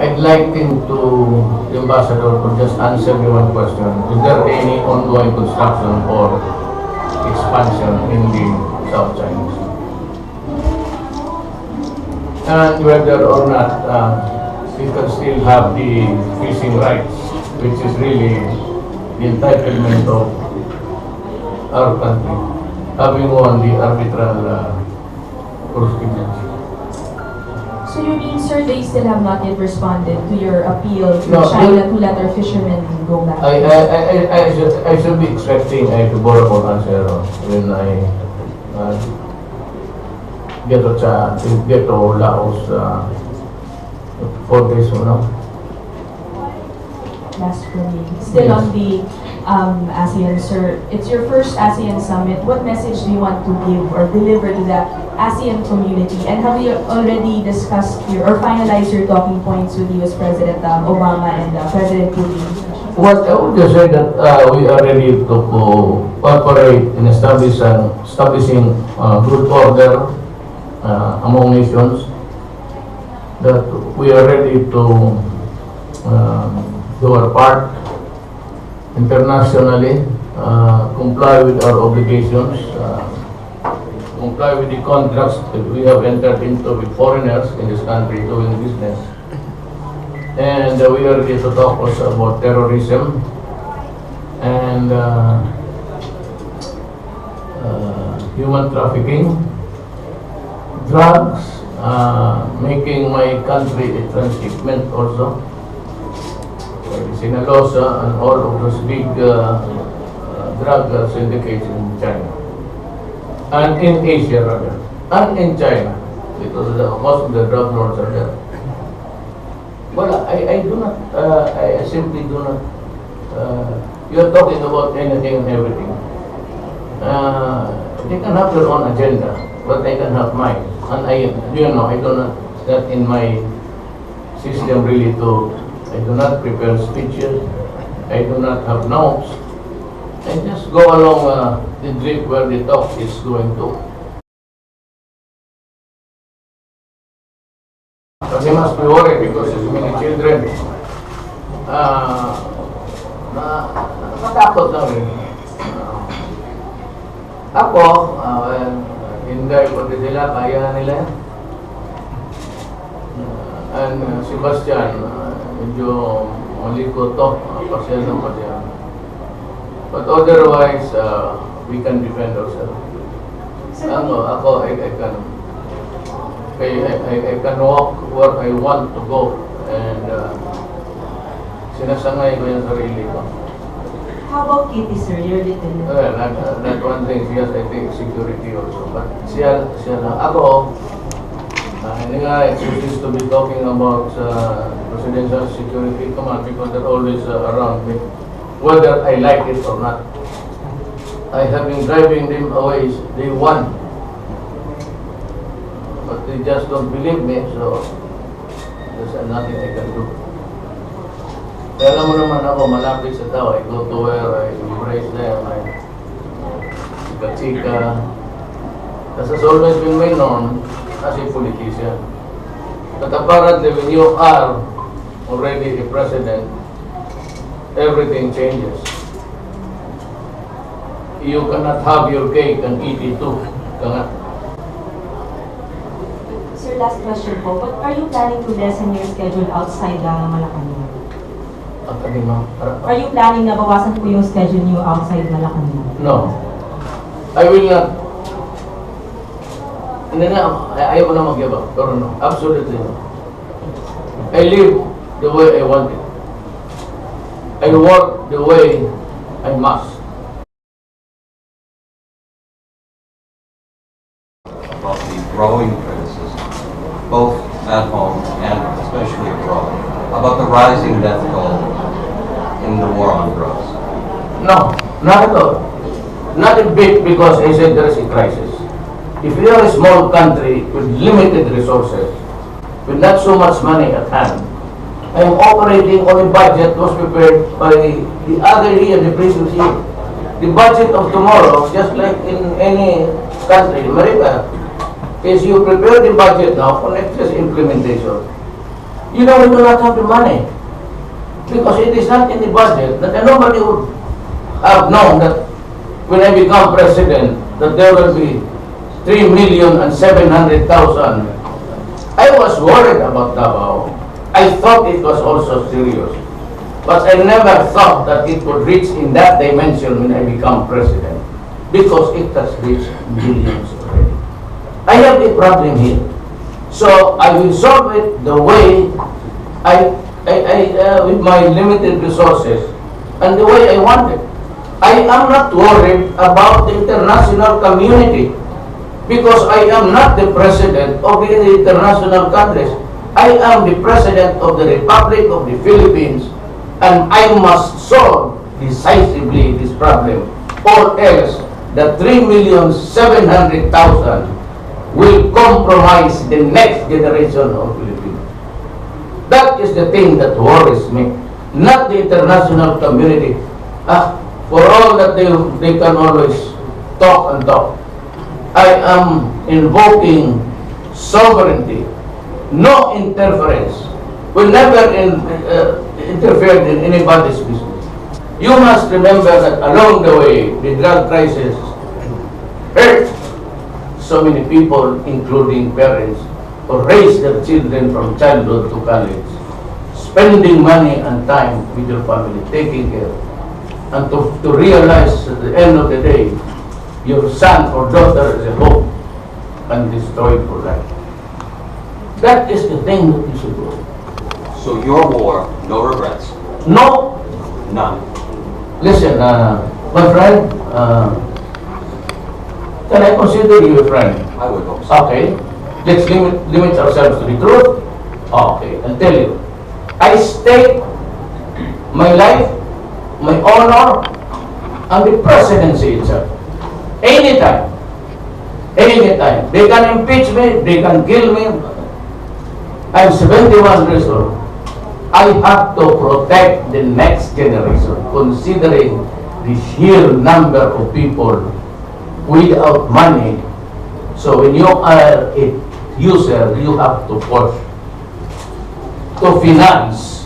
I'd like the ambassador to just answer me one question. Is there any ongoing construction or expansion in the South China Sea? And whether or not we can still have the fishing rights, which is really the entitlement of our country, having won the arbitral proceedings. So you mean, sir, they still have not yet responded to your appeal to No, China to let our fishermen go back? I should be expecting to borrow an answer when I get to Laos 4 days from now. Last for me. Still Yes. on the ASEAN, sir. It's your first ASEAN summit. What message do you want to give or deliver to the ASEAN community? And have you already discussed or finalized your talking points with US President Obama and President Putin? What I would just say that we are ready to cooperate in establishing good order among nations. That we are ready to do our part internationally, comply with our obligations, comply with the contracts that we have entered into with foreigners in this country doing business. And we are ready to talk also about terrorism and human trafficking, drugs, making my country a transshipment also. Sinalosa and all of those big drug syndicates in China. And in Asia rather. And in China. Because most of the drug lords are there. Well, I do not, I simply do not, you are talking about anything and everything. They can have their own agenda, but I can have mine. And I do not, that in my system really I do not prepare speeches, I do not have notes, I just go along the drift where the talk is going to. So they must be worried because there's many children. Natakot na rin. Ako, hindi ko sila, kaya nila. And Sebastian, medyo malikot to, pasyal naman siya. But otherwise, we can defend ourselves. Ako, I can walk where I want to go and sinasangay ko yung sarili ko. How about Kitty, sir? Your little... Well, that one thing, she has, I think, security also. But siya lang. Ako, hindi nga, it's used to be talking about Presidential Security Command because they're always around me, whether I like it or not. I have been driving them away day one. But they just don't believe me, so there's nothing I can do. Kaya alam mo naman ako, malapit sa tao. I go to where I embrace them, I chika-chika. That has always been my norm as a politician. But apparently, when you are already a president, everything changes. You cannot have your cake and eat it too. Sir, last question po. What are you planning to lessen your schedule outside Malacanang? Are you planning na bawasan po yung schedule niyo outside Malacanang? No. I will not. Hindi na, ayaw ko na mag-give up. Pero no, absolutely no. I live the way I want it. I work the way I must. About the growing criticism, both at home and especially abroad, about the rising death toll in the war on drugs. No, not at all. Not a bit because I said there is a crisis. If we are a small country with limited resources, with not so much money at hand, I am operating on a budget that was prepared by the other year, the previous year. The budget of tomorrow, just like in any country, America, is you prepare the budget now for next year's implementation. You know, we do not have the money. Because it is not in the budget that nobody would have known that when I become president, that there will be 3,700,000. I was worried about Davao. I thought it was also serious. But I never thought that it would reach in that dimension when I become president. Because it has reached millions already. I have a problem here. So I will solve it the way with my limited resources and the way I want it. I am not worried about the international community because I am not the president of the international countries. I am the president of the Republic of the Philippines, and I must solve decisively this problem, or else the 3,700,000 will compromise the next generation of Filipinos. That is the thing that worries me, not the international community. For all that they can always talk and talk. I am invoking sovereignty, no interference. We never interfered in anybody's business. You must remember that along the way, the drug crisis hurt so many people, including parents, who raise their children from childhood to college, spending money and time with your family, taking care. And to realize at the end of the day, your son or daughter is a hope and destroyed for life. That is the thing that you should do. So your war, no regrets? No. None. Listen, my friend, can I consider you a friend? I would hope so. Okay. Let's limit ourselves to the truth. Okay, I'll tell you. I stake my life, my honor, and the presidency itself. Anytime. Anytime. They can impeach me, they can kill me. I'm 71 years old. I have to protect the next generation, considering the sheer number of people without money. So when you are a user, you have to push to finance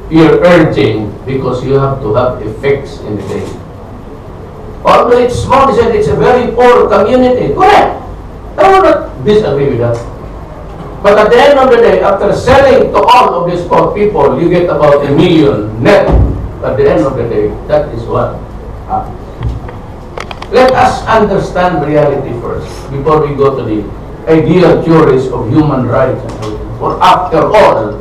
your urging because you have to have a fix in the day. Although it's small, it's a very poor community. Correct. I will not disagree with that. But at the end of the day, after selling to all of these poor people, you get about 1 million net. At the end of the day, that is what happens. Let us understand reality first before we go to the ideal theories of human rights. For after all,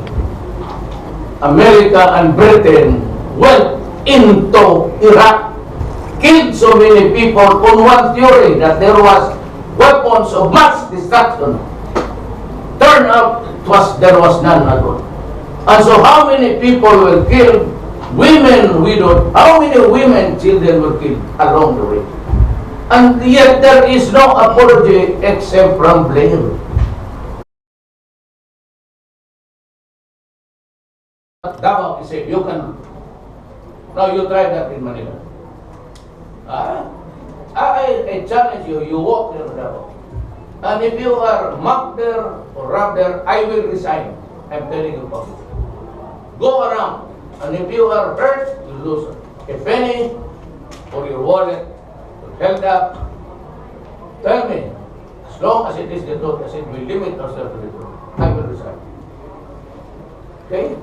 America and Britain went into Iraq, killed so many people on one theory that there was weapons of mass destruction. Turned out there was none at all. And so how many people were killed? Women, widowed. How many women, children were killed along the way? And yet there is no apology except from blame. Davao is said, you can. Now you try that in Manila. I challenge you, you walk there, Davao. And if you are mocked there or robbed there, I will resign. I'm telling you about it. Go around. And if you are hurt, you lose a penny or your wallet held up. Tell me, as long as it is the truth, as it will limit ourselves to the truth, I will resign. Okay?